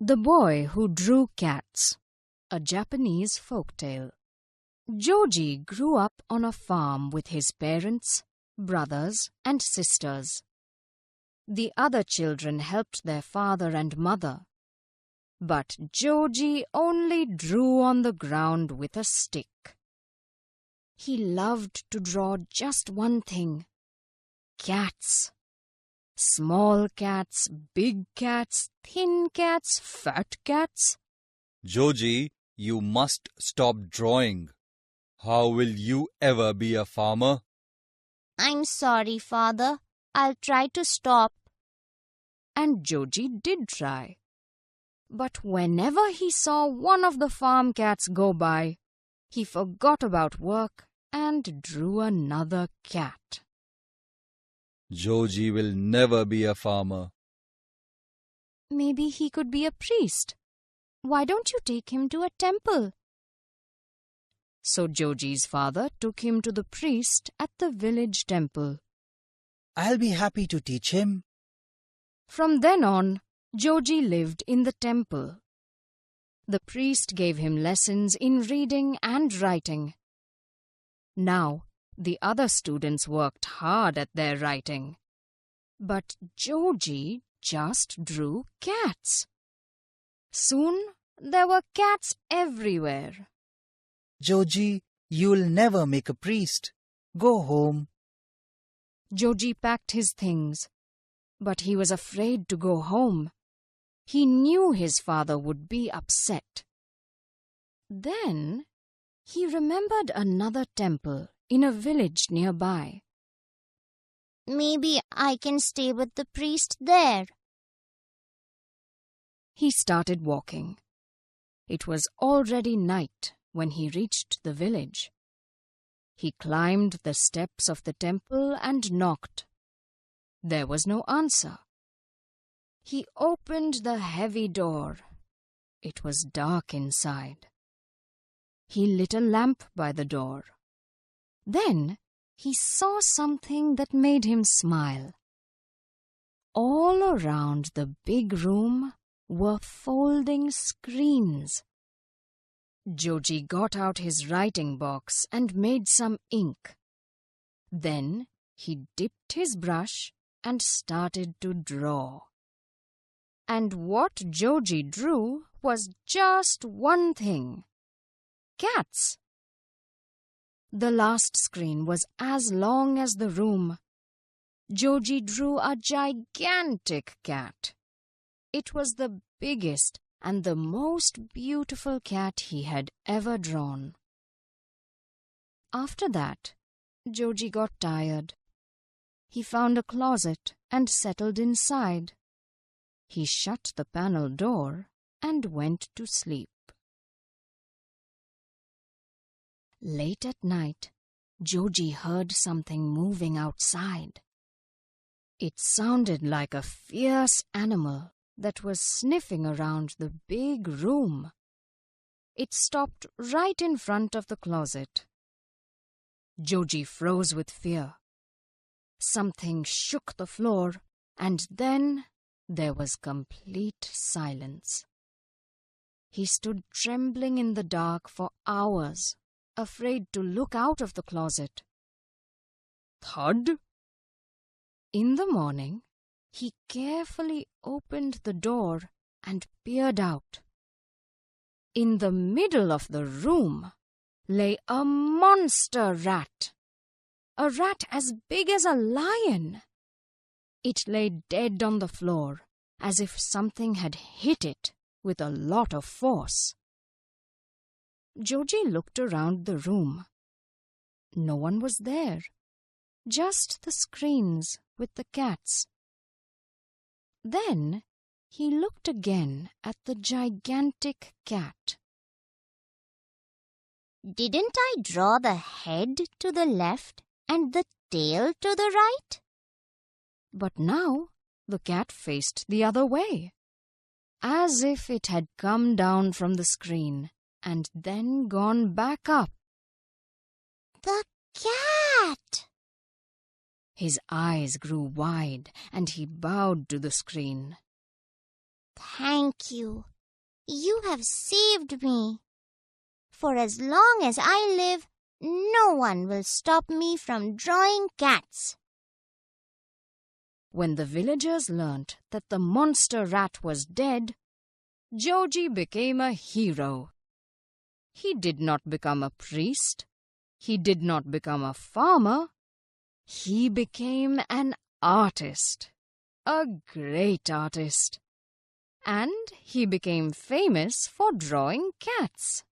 The Boy Who Drew Cats, a Japanese folktale. Joji grew up on a farm with his parents, brothers, and sisters. The other children helped their father and mother. But Joji only drew on the ground with a stick. He loved to draw just one thing: cats. Small cats, big cats, thin cats, fat cats. Joji, you must stop drawing. How will you ever be a farmer? I'm sorry, Father. I'll try to stop. And Joji did try. But whenever he saw one of the farm cats go by, he forgot about work and drew another cat. Joji will never be a farmer. Maybe he could be a priest. Why don't you take him to a temple? So Joji's father took him to the priest at the village temple. I'll be happy to teach him. From then on, Joji lived in the temple. The priest gave him lessons in reading and writing. Now, the other students worked hard at their writing. But Joji just drew cats. Soon, there were cats everywhere. Joji, you'll never make a priest. Go home. Joji packed his things, but he was afraid to go home. He knew his father would be upset. Then, he remembered another temple in a village nearby. Maybe I can stay with the priest there. He started walking. It was already night when he reached the village. He climbed the steps of the temple and knocked. There was no answer. He opened the heavy door. It was dark inside. He lit a lamp by the door. Then he saw something that made him smile. All around the big room were folding screens. Joji got out his writing box and made some ink. Then he dipped his brush and started to draw. And what Joji drew was just one thing: cats. The last screen was as long as the room. Joji drew a gigantic cat. It was the biggest and the most beautiful cat he had ever drawn. After that, Joji got tired. He found a closet and settled inside. He shut the panel door and went to sleep. Late at night, Joji heard something moving outside. It sounded like a fierce animal that was sniffing around the big room. It stopped right in front of the closet. Joji froze with fear. Something shook the floor, and then there was complete silence. He stood trembling in the dark for hours, afraid to look out of the closet. Thud! In the morning, he carefully opened the door and peered out. In the middle of the room lay a monster rat. A rat as big as a lion. It lay dead on the floor, as if something had hit it with a lot of force. Joji looked around the room. No one was there, just the screens with the cats. Then he looked again at the gigantic cat. Didn't I draw the head to the left and the tail to the right? But now the cat faced the other way, as if it had come down from the screen and then gone back up. The cat! His eyes grew wide and he bowed to the screen. Thank you. You have saved me. For as long as I live, no one will stop me from drawing cats. When the villagers learnt that the monster rat was dead, Joji became a hero. He did not become a priest. He did not become a farmer. He became an artist, a great artist. And he became famous for drawing cats.